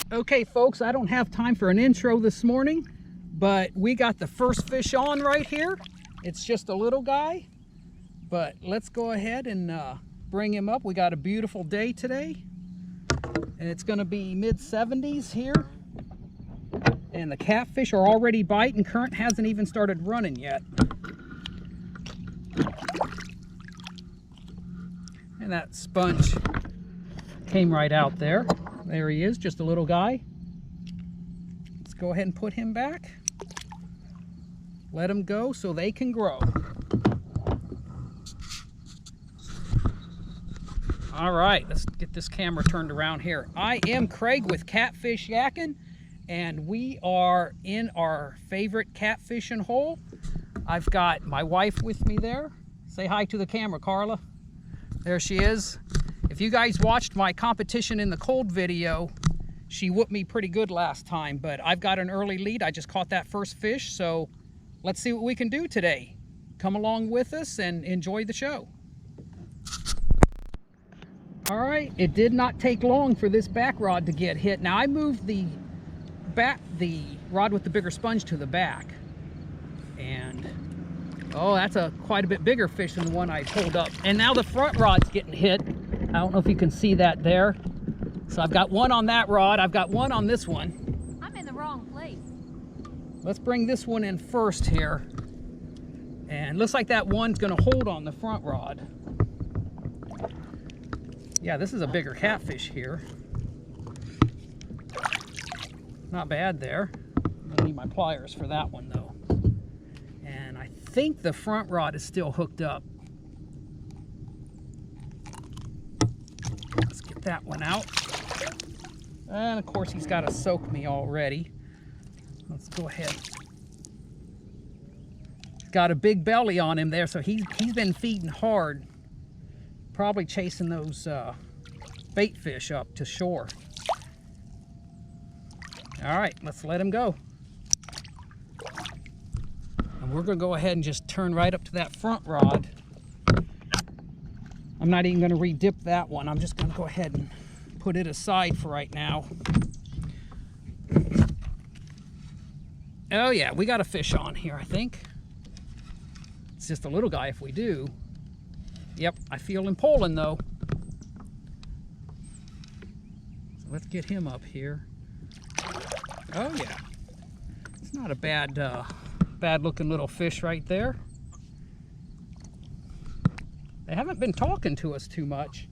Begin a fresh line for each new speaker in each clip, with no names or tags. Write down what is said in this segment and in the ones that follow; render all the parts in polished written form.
Okay folks, I don't have time for an intro this morning, but we got the first fish on right here. It's just a little guy, but let's go ahead and bring him up. We got a beautiful day today, and it's going to be mid-70s here, and the catfish are already biting. Current hasn't even started running yet. And that sponge came right out there. There he is, just a little guy. Let's go ahead and put him back. Let them go so they can grow. All right, let's get this camera turned around here. I am Craig with Catfish Yakking, and we are in our favorite catfishing hole. I've got my wife with me there. Say hi to the camera, Carla. There she is. If you guys watched my competition in the cold video, she whooped me pretty good last time, but I've got an early lead. I just caught that first fish, so let's see what we can do today. Come along with us and enjoy the show. All right, it did not take long for this back rod to get hit. Now I moved the rod with the bigger sponge to the back, and oh, that's quite a bit bigger fish than the one I pulled up. And now the front rod's getting hit. I don't know if you can see that there. So I've got one on that rod. I've got one on this one.
I'm in the wrong place.
Let's bring this one in first here. And looks like that one's gonna hold on the front rod. Yeah, this is a bigger catfish here. Not bad there. I'm gonna need my pliers for that one though. And I think the front rod is still hooked up. Let's get that one out. And of course he's got to soak me already. Let's go ahead. Got a big belly on him there, so he's been feeding hard. Probably chasing those bait fish up to shore. All right, let's let him go. And we're gonna go ahead and just turn right up to that front rod. I'm not even gonna re-dip that one. I'm just gonna go ahead and put it aside for right now. Oh yeah, we got a fish on here, I think. It's just a little guy if we do. Yep, I feel him pulling though. So let's get him up here. Oh yeah, it's not a bad looking little fish right there. They haven't been talking to us too much.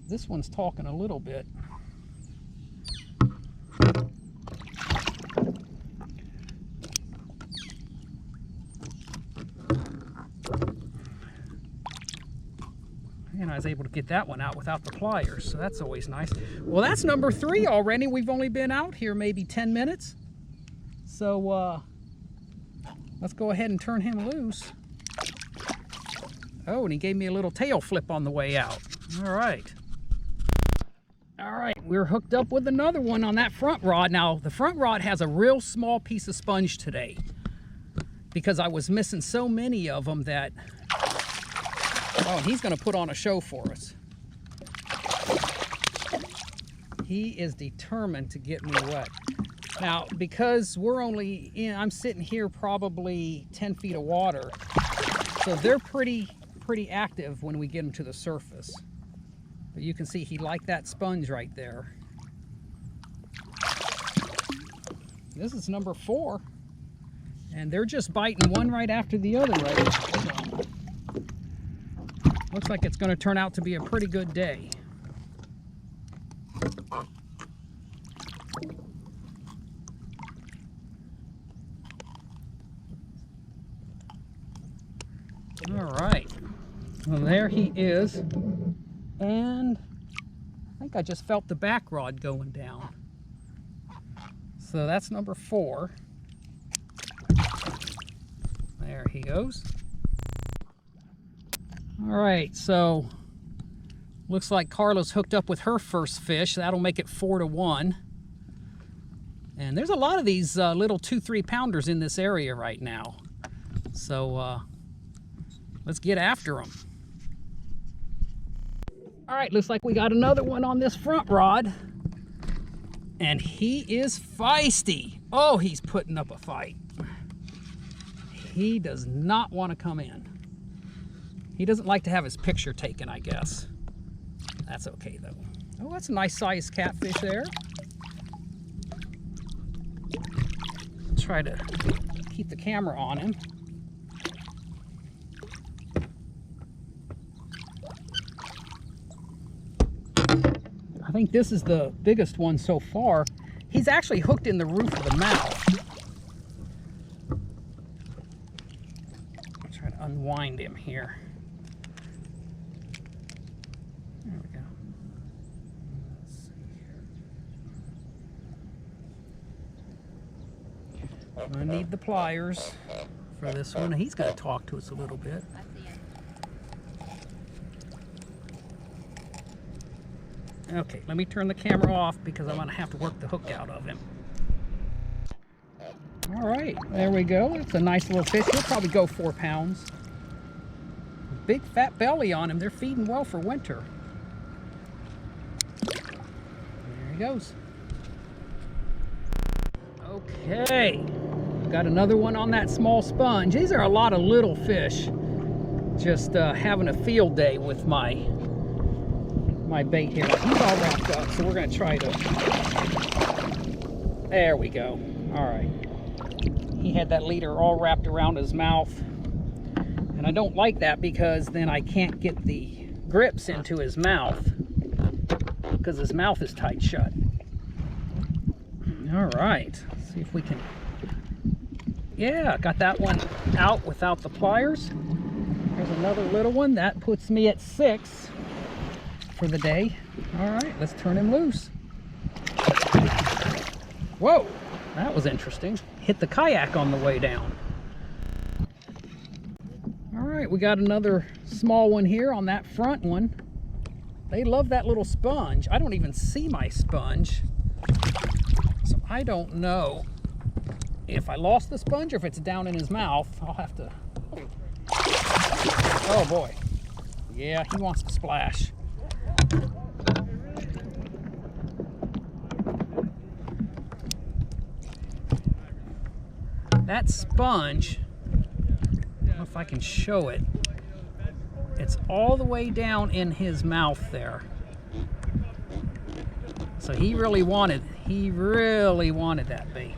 This one's talking a little bit. And I was able to get that one out without the pliers, so that's always nice. Well, that's number 3 already. We've only been out here maybe 10 minutes. So let's go ahead and turn him loose. Oh, and he gave me a little tail flip on the way out. All right. All right, we're hooked up with another one on that front rod. Now, the front rod has a real small piece of sponge today because I was missing so many of them that... Oh, and he's going to put on a show for us. He is determined to get me wet. Now, because we're only in... I'm sitting here probably 10 feet of water, so they're pretty active when we get them to the surface. But you can see he liked that sponge right there. This is number 4, and they're just biting one right after the other right now. So, looks like it's going to turn out to be a pretty good day. All right. Well, there he is, and I think I just felt the back rod going down. So that's number 4. There he goes. All right, so looks like Carla's hooked up with her first fish. That'll make it 4-1. And there's a lot of these little 2-3 pounders in this area right now. So let's get after them. All right, looks like we got another one on this front rod. And he is feisty. Oh, he's putting up a fight. He does not want to come in. He doesn't like to have his picture taken, I guess. That's okay, though. Oh, that's a nice sized catfish there. Try to keep the camera on him. I think this is the biggest one so far. He's actually hooked in the roof of the mouth. I'll try to unwind him here. There we go. Let's see here. I'm gonna need the pliers for this one. He's gonna talk to us a little bit. Okay, let me turn the camera off because I'm going to have to work the hook out of him. All right, there we go. It's a nice little fish. He'll probably go 4 pounds. Big fat belly on him. They're feeding well for winter. There he goes. Okay, got another one on that small sponge. These are a lot of little fish. Just having a field day with my bait here. He's all wrapped up, so we're going to try to... There we go. All right. He had that leader all wrapped around his mouth. And I don't like that because then I can't get the grips into his mouth because his mouth is tight shut. All right. Let's see if we can... Yeah, got that one out without the pliers. There's another little one. That puts me at 6. For the day. All right, let's turn him loose. Whoa, that was interesting. Hit the kayak on the way down. All right, we got another small one here on that front one. They love that little sponge. I don't even see my sponge. So I don't know if I lost the sponge or if it's down in his mouth. I'll have to... Oh boy. Yeah, he wants to splash. That sponge, I don't know if I can show it, it's all the way down in his mouth there. So he really wanted that bait.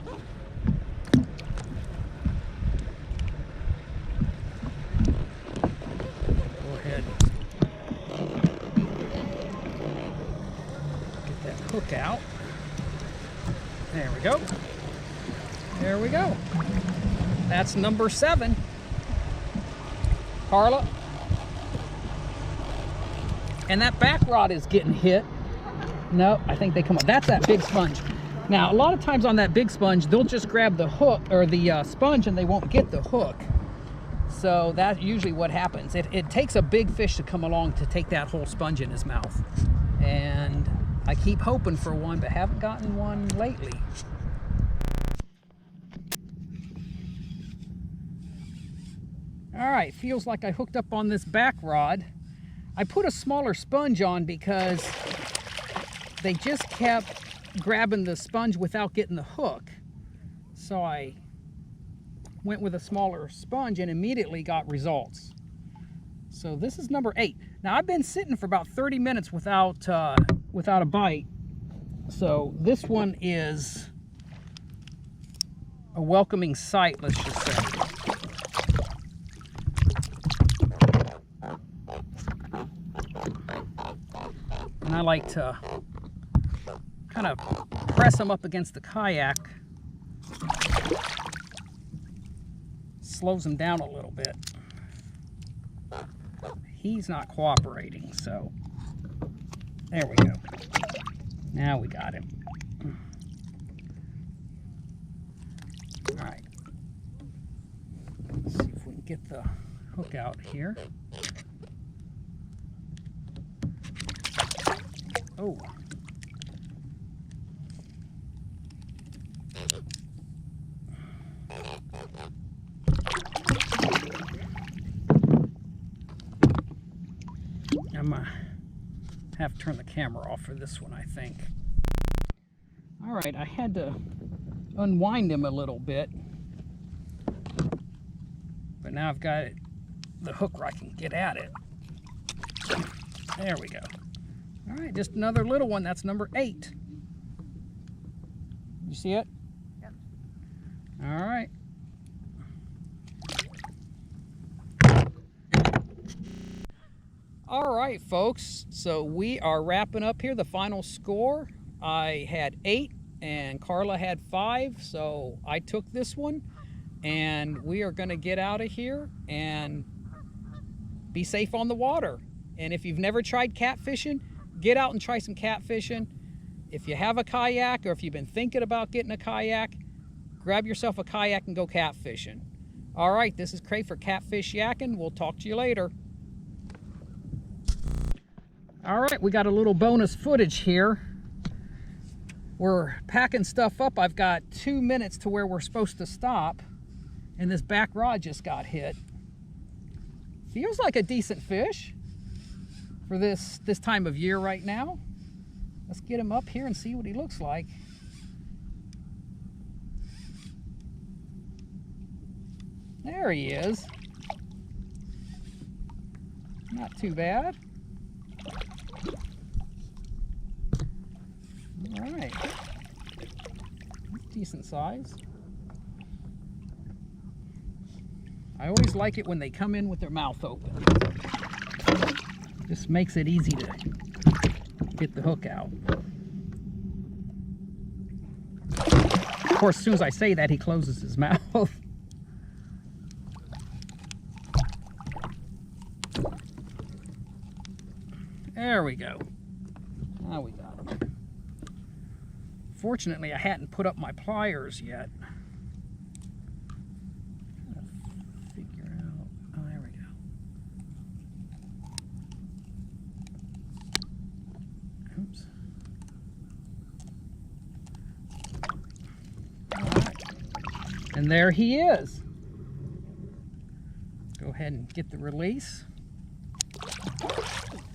Go ahead. Get that hook out. There we go. There we go. That's number 7. Carla. And that back rod is getting hit. No, I think they come up. That's that big sponge. Now, a lot of times on that big sponge, they'll just grab the hook or the sponge and they won't get the hook. So that's usually what happens. It takes a big fish to come along to take that whole sponge in his mouth. And I keep hoping for one, but haven't gotten one lately. All right, feels like I hooked up on this back rod. I put a smaller sponge on because they just kept grabbing the sponge without getting the hook. So I went with a smaller sponge and immediately got results. So this is number 8. Now I've been sitting for about 30 minutes without a bite. So this one is a welcoming sight, let's just say. And I like to kind of press them up against the kayak. Slows them down a little bit. He's not cooperating, so there we go. Now we got him. All right. Let's see if we can get the hook out here. Oh. I'm gonna have to turn the camera off for this one, I think. All right, I had to unwind him a little bit, but now I've got the hook where I can get at it. There we go. All right, just another little one. That's number 8. You see it?
Yep.
All right. All right, folks, so we are wrapping up here. The final score, I had 8 and Carla had 5, so I took this one, and we are going to get out of here and be safe on the water. And if you've never tried catfishing, get out and try some catfishing. If you have a kayak, or if you've been thinking about getting a kayak, grab yourself a kayak and go catfishing. All right, this is Craig for Catfish Yakking. We'll talk to you later. All right, we got a little bonus footage here. We're packing stuff up. I've got 2 minutes to where we're supposed to stop, and this back rod just got hit. Feels like a decent fish for this time of year right now. Let's get him up here and see what he looks like. There he is. Not too bad. All right, decent size. I always like it when they come in with their mouth open. Just makes it easy to get the hook out. Of course, as soon as I say that, he closes his mouth. There we go. Now we got him. Fortunately, I hadn't put up my pliers yet. Figure out. Oh, there we go. Oops. All right. And there he is. Go ahead and get the release.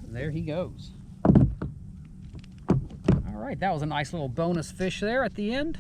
There he goes. All right, that was a nice little bonus fish there at the end.